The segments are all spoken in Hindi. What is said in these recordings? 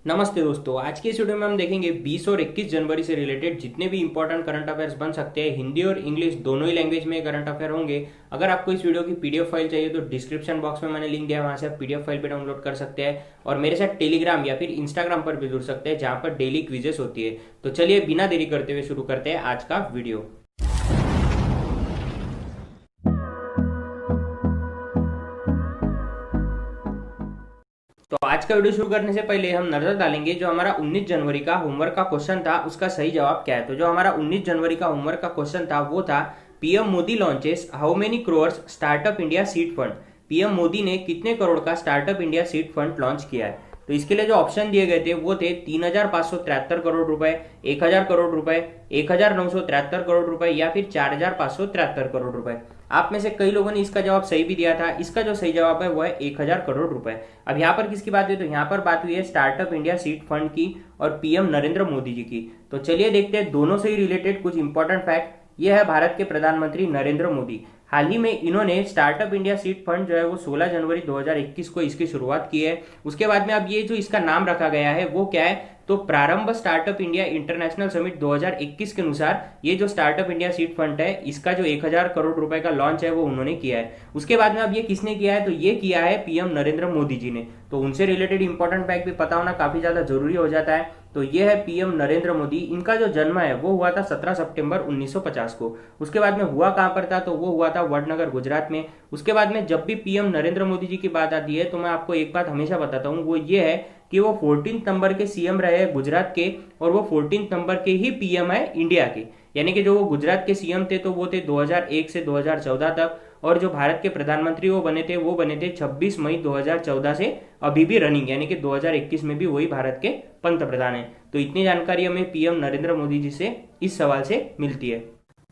नमस्ते दोस्तों, आज की इस वीडियो में हम देखेंगे 20 और 21 जनवरी से रिलेटेड जितने भी इंपॉर्टेंट करंट अफेयर्स बन सकते हैं। हिंदी और इंग्लिश दोनों ही लैंग्वेज में करंट अफेयर होंगे। अगर आपको इस वीडियो की पीडीएफ फाइल चाहिए तो डिस्क्रिप्शन बॉक्स में मैंने लिंक दिया है, वहां से आप पीडीएफ फाइल भी डाउनलोड कर सकते हैं और मेरे साथ टेलीग्राम या फिर इंस्टाग्राम पर भी जुड़ सकते हैं, जहां पर डेली क्विजेस होती है। तो चलिए बिना देरी करते हुए शुरू करते हैं आज का वीडियो। तो आज का वीडियो शुरू करने से पहले हम नजर डालेंगे जो हमारा 19 जनवरी का होमवर्क का क्वेश्चन था उसका सही जवाब क्या है। तो जो हमारा 19 जनवरी का होमवर्क का क्वेश्चन था वो था, PM Modi launches how many crores startup India seed fund. PM Modi ने कितने करोड़ का startup India seed fund launch किया है। तो इसके लिए जो ऑप्शन दिए गए थे वो थे 3,573 करोड़ रुपए, 1,000 करोड़ रुपए, 1,973 करोड़ रुपए या फिर 4,573 करोड़ रुपए। आप में से कई लोगों ने इसका जवाब सही भी दिया था। इसका जो सही जवाब है वो है 1,000 करोड़ रुपए। अब यहाँ पर किसकी बात हुई, तो यहाँ पर बात हुई है स्टार्टअप इंडिया सीड फंड की और पीएम नरेंद्र मोदी जी की। तो चलिए देखते हैं दोनों से ही रिलेटेड कुछ इंपॉर्टेंट फैक्ट। ये है भारत के प्रधानमंत्री नरेंद्र मोदी। हाल ही में इन्होंने स्टार्टअप इंडिया सीड फंड जो है वो 16 जनवरी 2021 को इसकी शुरुआत की है। उसके बाद में अब ये जो इसका नाम रखा गया है वो क्या है, तो प्रारंभ स्टार्टअप इंडिया इंटरनेशनल समिट 2021 के अनुसार ये जो स्टार्टअप इंडिया सीड फंड है इसका जो 1,000 करोड़ रुपए का लॉन्च है वो उन्होंने किया है। उसके बाद में अब ये किसने किया है, तो ये किया है पीएम नरेंद्र मोदी जी ने। तो उनसे रिलेटेड इंपॉर्टेंट फैक्ट भी पता होना काफी ज्यादा जरूरी हो जाता है। तो ये है पीएम नरेंद्र मोदी। इनका जो जन्म है वो हुआ था 17 सितंबर 1950 को। उसके बाद में हुआ कहां पर था, तो वो हुआ था वडनगर गुजरात में। उसके बाद में जब भी पीएम नरेंद्र मोदी जी की बात आती है तो मैं आपको एक बात हमेशा बताता हूँ, वो ये है कि वो 14 नंबर के सीएम रहे हैं गुजरात के और वो 14 नंबर के ही पीएम है इंडिया के। यानी कि जो वो गुजरात के सीएम थे तो वो थे 2001 से 2014 तक, और जो भारत के प्रधानमंत्री वो बने थे 26 मई 2014 से अभी भी रनिंग, यानी कि 2021 में भी वही भारत के पंत प्रधान है। तो इतनी जानकारी हमें पीएम नरेंद्र मोदी जी से इस सवाल से मिलती है।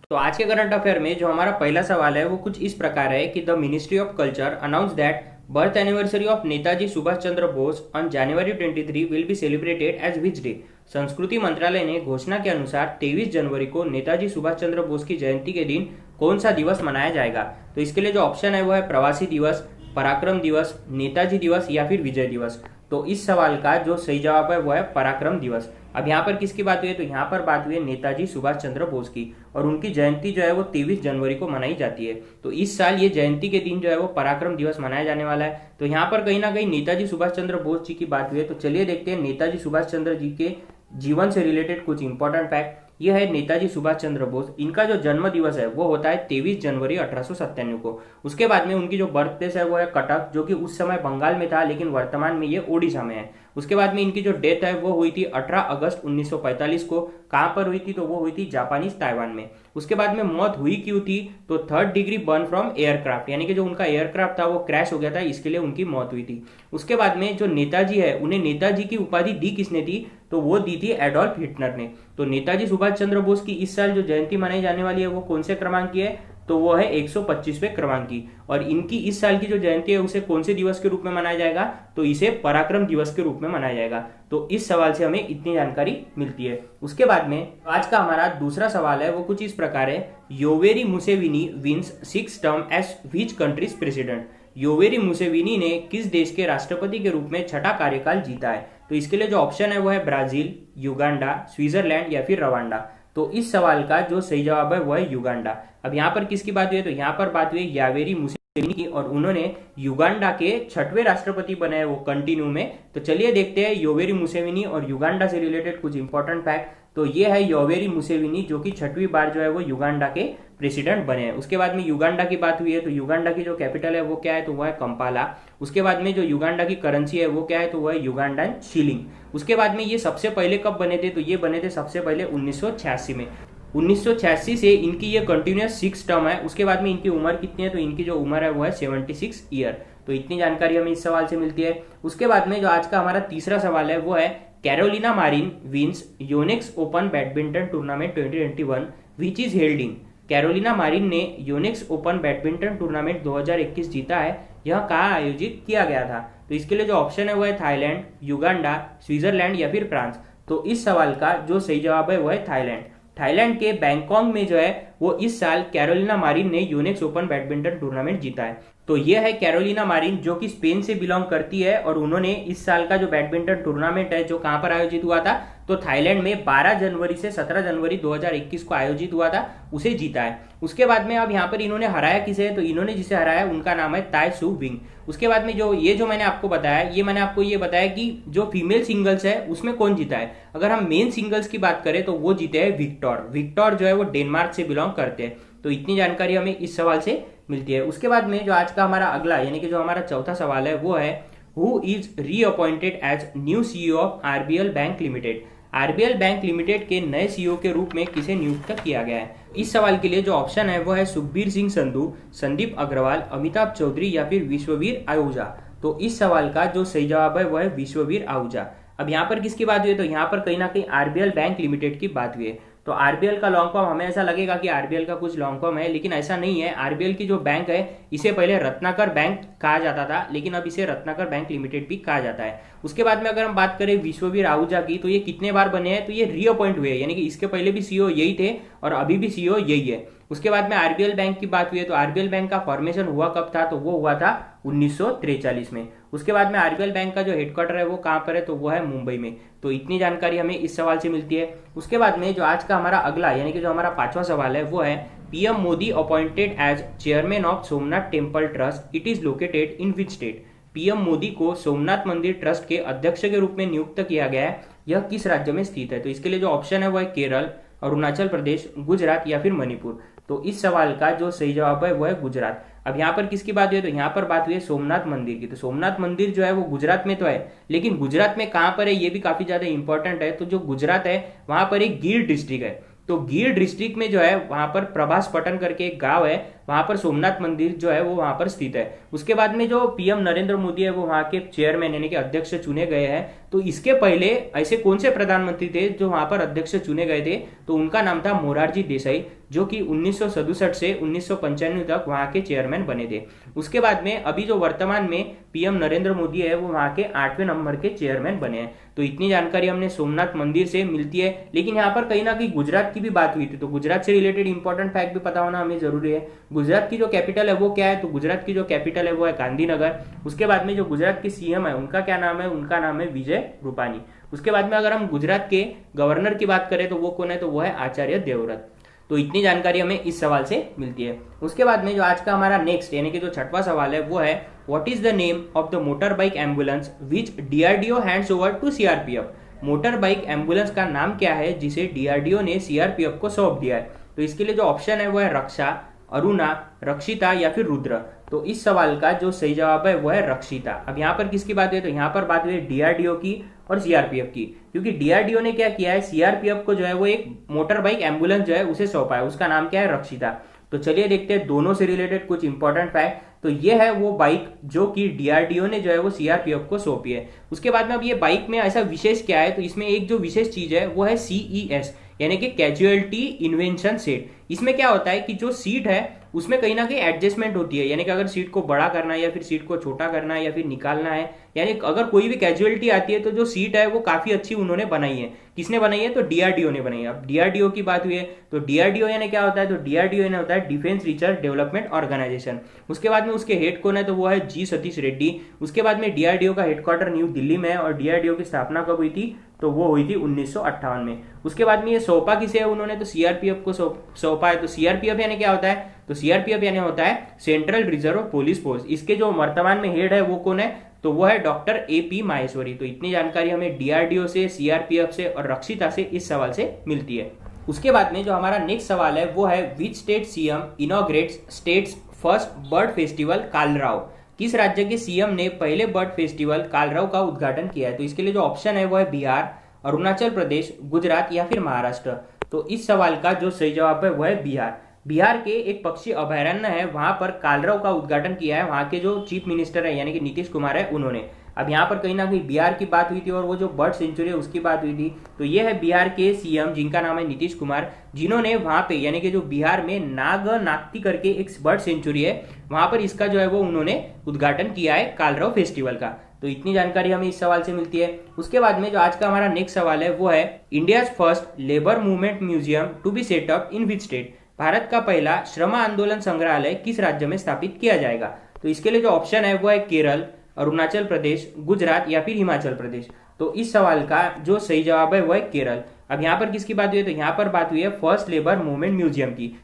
तो आज के करंट अफेयर में जो हमारा पहला सवाल है वो कुछ इस प्रकार है कि the ministry of culture announce that birth anniversary of Netaji Subhash Chandra Bose on January 23 will be celebrated as which day. संस्कृति मंत्रालय ने घोषणा के अनुसार 23 जनवरी को नेताजी सुभाष चंद्र बोस की जयंती के दिन कौन सा दिवस मनाया जाएगा। तो इसके लिए जो ऑप्शन है वो है प्रवासी दिवस, पराक्रम दिवस, नेताजी दिवस या फिर विजय दिवस। तो इस सवाल का जो सही जवाब है वो है पराक्रम दिवस। अब यहाँ पर किसकी बात हुई है, तो यहाँ पर बात हुई है नेताजी सुभाष चंद्र बोस की, और उनकी जयंती जो है वो 23 जनवरी को मनाई जाती है। तो इस साल ये जयंती के दिन जो है वो पराक्रम दिवस मनाया जाने वाला है। तो यहाँ पर कहीं ना कहीं नेताजी सुभाष चंद्र बोस जी की बात हुई है। तो चलिए देखते हैं नेताजी सुभाष चंद्र जी के जीवन से रिलेटेड कुछ इंपॉर्टेंट फैक्ट। यह है नेताजी सुभाष चंद्र बोस। इनका जो जन्म दिवस है वो होता है 23 जनवरी 1897 को। उसके बाद में उनकी जो बर्थ प्लेस है वो है कटक, जो कि उस समय बंगाल में था लेकिन वर्तमान में ये ओडिशा में है। उसके बाद में इनकी जो डेथ है वो हुई थी 18 अगस्त 1945 को। कहां पर हुई थी, तो वो हुई थी जापानीज ताइवान में। उसके बाद में मौत हुई क्यों थी, तो 3rd degree burn from aircraft, यानी कि जो उनका एयरक्राफ्ट था वो क्रैश हो गया था, इसके लिए उनकी मौत हुई थी। उसके बाद में जो नेताजी है उन्हें नेताजी की उपाधि दी किसने थी, तो वो दी थी एडोल्फ हिटलर ने। तो नेताजी सुभाष चंद्र बोस की इस साल जो जयंती मनाई जाने वाली है वो कौन से क्रमांक की है, तो वो है 125वें क्रमांक की। और इनकी इस साल की जो जयंती है उसे कौन से दिवस के रूप में मनाया जाएगा, तो इसे पराक्रम दिवस के रूप में मनाया जाएगा। तो इस सवाल से हमें इतनी जानकारी मिलती है। उसके बाद में आज का हमारा दूसरा सवाल है वो कुछ इस प्रकार है, Yoweri Museveni wins 6 term as which country's president. Yoweri Museveni ने किस देश के राष्ट्रपति के रूप में छठा कार्यकाल जीता है। तो इसके लिए जो ऑप्शन है वो है ब्राजील, युगांडा, स्विट्जरलैंड या फिर रवांडा। तो इस सवाल का जो सही जवाब है वो है युगांडा। अब यहाँ पर किसकी बात हुई है, तो यहाँ पर बात हुई है यावेरी मुसेविनी की, और उन्होंने युगांडा के 6वें राष्ट्रपति बने हैं वो कंटिन्यू में। तो चलिए देखते हैं योवेरी मुसेविनी और युगांडा से रिलेटेड कुछ इंपॉर्टेंट फैक्ट। तो ये है योवेरी मुसेविनी जो कि 6वीं बार जो है वो युगांडा के प्रेसिडेंट बने हैं। उसके बाद में युगांडा की बात हुई है, तो युगांडा की जो कैपिटल है वो क्या है, तो वो है कंपाला। उसके बाद में जो युगांडा की करेंसी है वो क्या है, तो वो है युगांडन शिलिंग। उसके बाद में ये सबसे पहले कब बने थे, तो ये बने थे सबसे पहले 1986 में। 1986 से इनकी ये कंटिन्यूस 6 टर्म है। उसके बाद में इनकी उम्र कितनी है, तो इनकी जो उम्र है वो है 76 ईयर। तो इतनी जानकारी हमें इस सवाल से मिलती है। उसके बाद में जो आज का हमारा तीसरा सवाल है वो है, Carolina Marin wins Yonex Open badminton tournament 2021 which is held in. Carolina Marin ने योनेक्स ओपन बैडमिंटन टूर्नामेंट 2021 जीता है। यह कहाँ आयोजित किया गया था, तो इसके लिए जो ऑप्शन है वो है थाईलैंड, युगांडा, स्विट्जरलैंड या फिर फ्रांस। तो इस सवाल का जो सही जवाब है वो है थाईलैंड। थाईलैंड के बैंकॉक में जो है वो इस साल कैरोलिना मारिन ने यूनेक्स ओपन बैडमिंटन टूर्नामेंट जीता है। तो ये है कैरोलिना मारिन, जो कि स्पेन से बिलोंग करती है, और उन्होंने इस साल का जो बैडमिंटन टूर्नामेंट है जो कहां पर आयोजित हुआ था, तो थाईलैंड में 12 जनवरी से 17 जनवरी 2021 को आयोजित हुआ था, उसे जीता है। उसके बाद में अब यहाँ पर इन्होंने हराया किसे है, तो इन्होंने जिसे हराया उनका नाम है ताई सू विंग। उसके बाद में जो मैंने आपको बताया, ये मैंने आपको ये बताया कि जो फीमेल सिंगल्स है उसमें कौन जीता है। अगर हम मेन सिंगल्स की बात करें तो वो जीते हैं विक्टर जो है वो डेनमार्क से बिलोंग करते हैं। तो इतनी जानकारी हमें इस सवाल से मिलती है। उसके बाद में जो आज का हमारा अगला यानी कि जो हमारा चौथा सवाल है वो है who is reappointed as new CEO of RBL bank limited. RBL bank limited के नए सीईओ के रूप में किसे नियुक्त किया गया है। इस सवाल के लिए जो ऑप्शन है वो है सुखबीर सिंह संधू, संदीप अग्रवाल, अमिताभ चौधरी या फिर विश्ववीर आहूजा। तो इस सवाल का जो सही जवाब है वो है विश्ववीर आहूजा। अब यहाँ पर किसकी बात हुई है, तो यहाँ पर कहीं ना कहीं आरबीएल बैंक लिमिटेड की बात हुई है। तो आरबीएल का लॉन्ग फॉर्म, हमें ऐसा लगेगा कि आरबीएल का कुछ लॉन्ग फॉर्म है, लेकिन ऐसा नहीं है। आरबीएल की जो बैंक है इसे पहले रत्नाकर बैंक कहा जाता था, लेकिन अब इसे रत्नाकर बैंक लिमिटेड भी कहा जाता है। उसके बाद में अगर हम बात करें विश्ववीर आहूजा की, तो ये कितने बार बने हैं, तो ये रीअपॉइंट हुए, यानी कि इसके पहले भी सीईओ यही थे और अभी भी सीईओ यही है। उसके बाद में आरबीएल बैंक की बात हुई है, तो आरबीएल बैंक का फॉर्मेशन हुआ कब था, तो वो हुआ था 1943 में। उसके बाद में आरबीएल बैंक का जो हेडक्वार्टर है वो कहां पर है, तो वो है मुंबई में। तो इतनी जानकारी हमें इस सवाल से मिलती है। उसके बाद में जो आज का हमारा अगला यानी कि जो हमारा पांचवा सवाल है वो है PM Modi appointed as chairman of Somnath temple trust, it is located in which state. PM Modi को सोमनाथ मंदिर ट्रस्ट के अध्यक्ष के रूप में नियुक्त किया गया है, यह किस राज्य में स्थित है। तो इसके लिए जो ऑप्शन है वो है केरल, अरुणाचल प्रदेश, गुजरात या फिर मणिपुर। तो इस सवाल का जो सही जवाब है वो है गुजरात। अब यहाँ पर किसकी बात हुई है, तो यहाँ पर बात हुई है सोमनाथ मंदिर की। तो सोमनाथ मंदिर जो है वो गुजरात में तो है, लेकिन गुजरात में कहां पर है ये भी काफी ज्यादा इंपॉर्टेंट है। तो जो गुजरात है वहां पर एक गिर डिस्ट्रिक्ट है, तो गिर डिस्ट्रिक्ट में जो है वहां पर प्रभास पटन करके एक गांव है, वहां पर सोमनाथ मंदिर जो है वो वहां पर स्थित है। उसके बाद में जो पीएम नरेंद्र मोदी है वो वहां के चेयरमैन यानी कि अध्यक्ष चुने गए हैं। तो इसके पहले ऐसे कौन से प्रधानमंत्री थे जो वहां पर अध्यक्ष चुने गए थे, तो उनका नाम था मोरारजी देसाई, जो कि 1967 से 1995 तक वहां के चेयरमैन बने थे। उसके बाद में अभी जो वर्तमान में पीएम नरेंद्र मोदी है वो वहां के 8वें नंबर के चेयरमैन बने हैं। तो इतनी जानकारी हमने सोमनाथ मंदिर से मिलती है। लेकिन यहाँ पर कहीं ना कहीं गुजरात की भी बात हुई थी, तो गुजरात से रिलेटेड इंपॉर्टेंट फैक्ट भी पता होना हमें जरूरी है। गुजरात की जो कैपिटल है वो क्या है, तो गुजरात की जो कैपिटल है वो है गांधीनगर। उसके बाद में जो गुजरात के सीएम है उनका क्या नाम है, उनका नाम है विजय रूपानी। उसके बाद में अगर हम गुजरात के गवर्नर की बात करें तो वो कौन है, तो वो है आचार्य देवव्रत। तो इतनी जानकारी हमें इस सवाल से मिलती है। उसके बाद में जो आज का हमारा नेक्स्ट यानी कि जो छठवां सवाल है वो है what is the name of the motor bike ambulance which DRDO hands over to CRPF. Motor bike ambulance का नाम क्या है जिसे डीआरडीओ ने सीआरपीएफ को सौंप दिया है। तो इसके लिए जो ऑप्शन है वो है रक्षा, अरुणा, रक्षिता या फिर रुद्र। तो इस सवाल का जो सही जवाब है वो है रक्षिता। अब यहाँ पर किसकी बात है, तो यहाँ पर बात हुई डीआरडीओ की और सीआरपीएफ की, क्योंकि डीआरडीओ ने क्या किया है, सीआरपीएफ को जो है वो एक मोटर बाइक एम्बुलेंस जो है उसे सौंपा है, उसका नाम क्या है, रक्षिता। तो चलिए देखते हैं दोनों से रिलेटेड कुछ इंपॉर्टेंट फैक्ट। तो ये है वो बाइक जो कि डीआरडीओ ने जो है वो सीआरपीएफ को सौंपी है। उसके बाद में अब ये बाइक में ऐसा विशेष क्या है, तो इसमें एक जो विशेष चीज है वो है सीईएस यानी कि कैजुअलिटी इन्वेंशन सेट। इसमें क्या होता है कि जो सीट है उसमें कहीं ना कहीं एडजस्टमेंट होती है, यानी कि अगर सीट को बड़ा करना है या फिर सीट को छोटा करना है या फिर निकालना है, यानी अगर कोई भी कैजुअलिटी आती है तो जो सीट है वो काफी अच्छी उन्होंने बनाई है। किसने बनाई है, तो डीआरडीओ ने बनाई है। अब डीआरडीओ की बात हुई है तो डीआरडीओ यानी क्या होता है, तो डीआरडीओ यानी होता है डिफेंस रिसर्च डेवलपमेंट ऑर्गेनाइजेशन। उसके बाद में उसके हेड कौन है, तो वो है जी सतीश रेड्डी। उसके बाद में डीआरडीओ का हेडक्वार्टर न्यू दिल्ली में है और डीआरडीओ की स्थापना कब हुई थी, तो वो हुई थी 1958 में। उसके बाद में ये सौंपा किसे है उन्होंने, तो सीआरपीएफ को सौंपा है। तो सीआरपीएफ यानी क्या होता है, तो सीआरपीएफ यानी होता है सेंट्रल रिजर्व पुलिस फोर्स। इसके जो वर्तमान में हेड है वो कौन है, तो वो है डॉक्टर एपी माहेश्वरी। तो इतनी जानकारी हमें डीआरडीओ से, सीआरपीएफ से और रक्षिता से इस सवाल से मिलती है। उसके बाद में जो हमारा नेक्स्ट सवाल है वो है which state CM inaugurates states first bird festival Kalrav. किस राज्य के सीएम ने पहले बर्ड फेस्टिवल कालराव का उद्घाटन किया है। तो इसके लिए जो ऑप्शन है वो है बिहार, अरुणाचल प्रदेश, गुजरात या फिर महाराष्ट्र। तो इस सवाल का जो सही जवाब है वो है बिहार। बिहार के एक पक्षी अभयारण्य है, वहां पर कालराव का उद्घाटन किया है वहां के जो चीफ मिनिस्टर है यानी कि नीतीश कुमार है उन्होंने। अब यहाँ पर कहीं ना कहीं बिहार की बात हुई थी और वो जो बर्ड सेंचुरी है उसकी बात हुई थी। तो ये है बिहार के सीएम जिनका नाम है नीतीश कुमार, जिन्होंने वहां पे यानी कि जो बिहार में नागनाक्ति करके एक बर्ड सेंचुरी है वहां पर इसका जो है वो उन्होंने उद्घाटन किया है कालराव फेस्टिवल का। तो इतनी जानकारी हमें इस सवाल से मिलती है। उसके बाद में जो आज का हमारा नेक्स्ट सवाल है वो है India's first labour movement museum to be set up in which state. Bharat का पहला श्रम आंदोलन संग्रहालय किस राज्य में स्थापित किया जाएगा। तो इसके लिए जो ऑप्शन है वो है केरल, अरुणाचल प्रदेश, गुजरात या फिर हिमाचल प्रदेश। तो इस सवाल का जो सही जवाब है वो है केरल। अब यहाँ पर किसकी बात हुई है, तो यहाँ पर बात हुई है फर्स्ट लेबर मूवमेंट म्यूजियम की।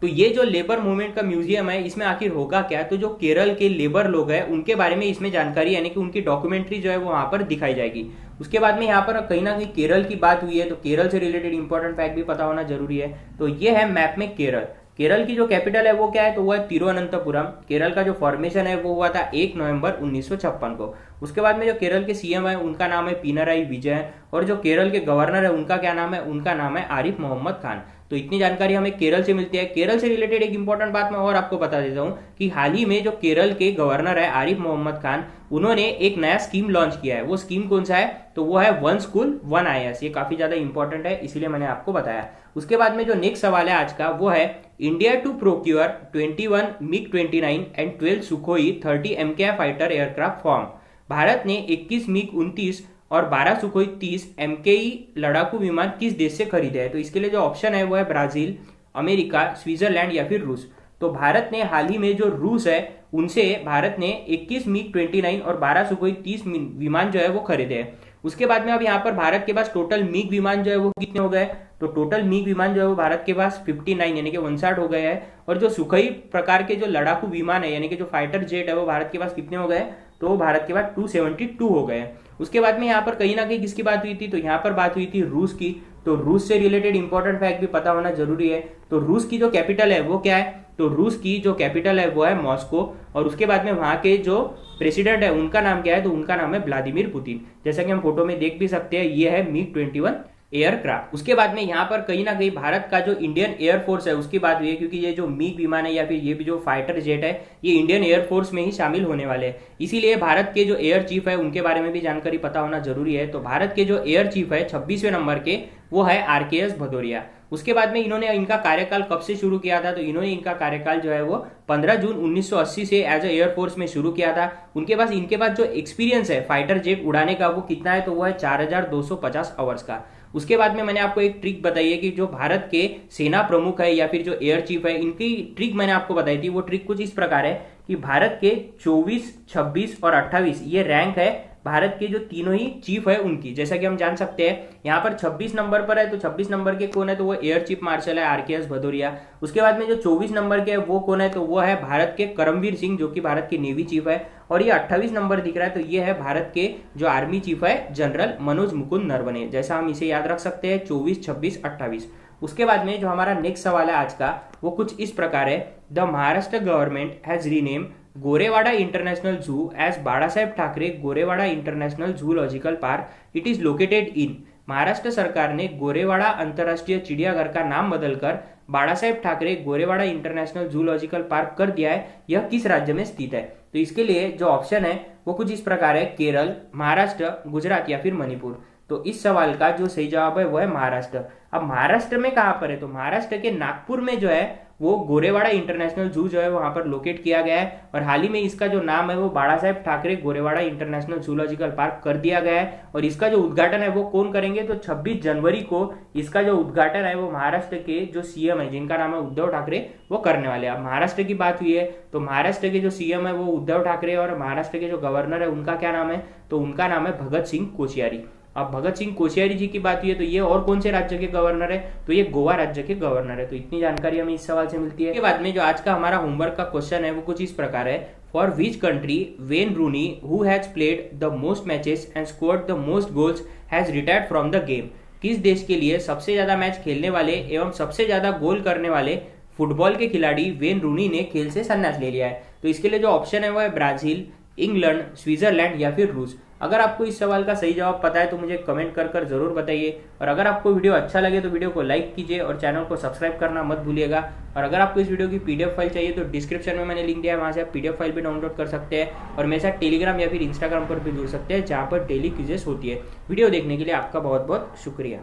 तो ये जो लेबर मूवमेंट का म्यूजियम है इसमें आखिर होगा क्या, तो जो केरल के लेबर लोग हैं उनके बारे में इसमें जानकारी यानी कि उनकी डॉक्यूमेंट्री जो है वो वहां पर दिखाई जाएगी। उसके बाद में यहाँ पर कहीं ना कहीं केरल की बात हुई है, तो केरल से रिलेटेड इंपॉर्टेंट फैक्ट भी पता होना जरूरी है। तो ये है मैप में केरल। केरल की जो कैपिटल है वो क्या है, तो वो है तिरुवनंतपुरम। केरल का जो फॉर्मेशन है वो हुआ था 1 नवंबर 1956 को। उसके बाद में जो केरल के सीएम है उनका नाम है पिनराई विजयन, और जो केरल के गवर्नर है उनका क्या नाम है, उनका नाम है आरिफ मोहम्मद खान। तो इतनी जानकारी हमें केरल से मिलती है। केरल से रिलेटेड एक इंपॉर्टेंट बात मैं और आपको बता देता हूं कि हाल ही में जो केरल के गवर्नर है आरिफ मोहम्मद खान, उन्होंने एक नया स्कीम लॉन्च किया है। वो स्कीम कौन सा है, तो वो है 1 स्कूल 1 IAS। ये काफी ज्यादा इंपॉर्टेंट है, इसीलिए मैंने आपको बताया। उसके बाद में जो नेक्स्ट सवाल है आज का वो है India to procure 21 MiG-29 and 12 Sukhoi 30 MKI fighter aircraft from. Bharat ने 21 MiG-29 और 12 सुखोई 30 MKI लड़ाकू विमान किस देश से खरीदे हैं, तो इसके लिए जो ऑप्शन है वो है ब्राजील, अमेरिका, स्विट्जरलैंड या फिर रूस। तो भारत ने हाल ही में जो रूस है उनसे भारत ने 21 MiG-29 और 12 सुखोई 30 विमान जो है वो खरीदे हैं। उसके बाद में अब यहाँ पर भारत के पास टोटल मिग विमान जो है वो कितने हो गए, तो टोटल मिग विमान जो है वो भारत के पास 59 यानी कि 59 हो गए हैं। और जो सुखोई प्रकार के जो लड़ाकू विमान है यानी कि जो फाइटर जेट है वो भारत के पास कितने हो गए, तो भारत के पास 272 हो गए। उसके बाद में यहाँ पर कहीं ना कहीं किसकी बात हुई थी, तो यहाँ पर बात हुई थी रूस की। तो रूस से रिलेटेड इंपॉर्टेंट फैक्ट भी पता होना जरूरी है। तो रूस की जो कैपिटल है वो क्या है, तो रूस की जो कैपिटल है वो है मॉस्को। और उसके बाद में वहां के जो प्रेसिडेंट है उनका नाम क्या है, तो उनका नाम है व्लादिमीर पुतिन। जैसा कि हम फोटो में देख भी सकते हैं, ये है MiG-21 एयरक्राफ्ट। उसके बाद में यहाँ पर कहीं ना कहीं भारत का जो इंडियन एयरफोर्स है उसकी बात हुई है, क्योंकि ये जो मिग विमान है या फिर ये भी जो फाइटर जेट है ये इंडियन एयरफोर्स में ही शामिल होने वाले हैं। इसीलिए भारत के जो एयर चीफ है उनके बारे में भी जानकारी पता होना जरूरी है। तो भारत के जो एयर चीफ है 26वें नंबर के वो है RKS भदौरिया। उसके बाद में इन्होंने इनका कार्यकाल कब से शुरू किया था, तो इन्होंने इनका कार्यकाल जो है वो 15 जून 1980 से एज ए एयरफोर्स में शुरू किया था। इनके पास जो एक्सपीरियंस है फाइटर जेट उड़ाने का वो कितना है, तो वो है 4250 आवर्स का। उसके बाद में मैंने आपको एक ट्रिक बताई है कि जो भारत के सेना प्रमुख है या फिर जो एयर चीफ है इनकी ट्रिक मैंने आपको बताई थी। वो ट्रिक कुछ इस प्रकार है कि भारत के 24, 26 और 28 ये रैंक है भारत के जो तीनों ही चीफ है उनकी। जैसा कि हम जान सकते हैं यहाँ पर 26 नंबर पर है, तो 26 नंबर के कौन है, तो वो एयर चीफ मार्शल है RKS भदौरिया। उसके बाद में जो 24 नंबर के है वो कौन है, तो वो है भारत के करमवीर सिंह जो कि भारत के नेवी चीफ है। और ये 28 नंबर दिख रहा है, तो ये है भारत के जो आर्मी चीफ है जनरल मनोज मुकुंद नरवणे। जैसा हम इसे याद रख सकते हैं 24, 26, 28। उसके बाद में जो हमारा नेक्स्ट सवाल है आज का वो कुछ इस प्रकार है, the Maharashtra government has rename Gorewada international zoo as Balasaheb Thackeray Gorewada international zoological park. It is located in. Maharashtra सरकार ने गोरेवाड़ा अंतरराष्ट्रीय चिड़ियाघर का नाम बदलकर Balasaheb Thackeray Gorewada international zoological park कर दिया है। यह किस राज्य में स्थित है, तो इसके लिए जो ऑप्शन है वो कुछ इस प्रकार है, केरल, महाराष्ट्र, गुजरात या फिर मणिपुर। तो इस सवाल का जो सही जवाब है वो है महाराष्ट्र। अब महाराष्ट्र में कहां पर है, तो महाराष्ट्र के नागपुर में जो है वो गोरेवाड़ा इंटरनेशनल जू जो है वहां पर लोकेट किया गया है। और हाल ही में इसका जो नाम है वो Balasaheb Thackeray Gorewada international zoological park कर दिया गया है। और इसका जो उद्घाटन है वो कौन करेंगे, तो 26 जनवरी को इसका जो उद्घाटन है वो महाराष्ट्र के जो सीएम है जिनका नाम है उद्धव ठाकरे वो करने वाले हैं। अब महाराष्ट्र की बात हुई है तो महाराष्ट्र के जो सीएम है वो उद्धव ठाकरे, और महाराष्ट्र के जो गवर्नर है उनका क्या नाम है, तो उनका नाम है भगत सिंह कोश्यारी। अब भगत सिंह कोश्यारी जी की बात हुई है तो ये और कौन से राज्य के गवर्नर है, तो ये गोवा राज्य के गवर्नर है। तो इतनी जानकारी हमें इस सवाल से मिलती है। इसके बाद में जो आज का हमारा होमवर्क का क्वेश्चन है वो कुछ इस प्रकार है, for which country when Rooni who has played the most matches and scored the most goals has retired from the game. किस देश के लिए सबसे ज्यादा मैच खेलने वाले एवं सबसे ज्यादा गोल करने वाले फुटबॉल के खिलाड़ी वेन रूनी ने खेल से संन्यास ले लिया है। तो इसके लिए जो ऑप्शन है वो है ब्राजील, इंग्लैंड, स्विट्जरलैंड या फिर रूस। अगर आपको इस सवाल का सही जवाब पता है तो मुझे कमेंट कर कर जरूर बताइए। और अगर आपको वीडियो अच्छा लगे तो वीडियो को लाइक कीजिए और चैनल को सब्सक्राइब करना मत भूलिएगा। और अगर आपको इस वीडियो की पीडीएफ फाइल चाहिए तो डिस्क्रिप्शन में मैंने लिंक दिया है, वहां से आप पीडीएफ फाइल भी डाउनलोड कर सकते हैं। और मेरे साथ टेलीग्राम या फिर इंस्टाग्राम पर भी जुड़ सकते हैं जहां पर डेली क्विजेस होती है। वीडियो देखने के लिए आपका बहुत बहुत शुक्रिया।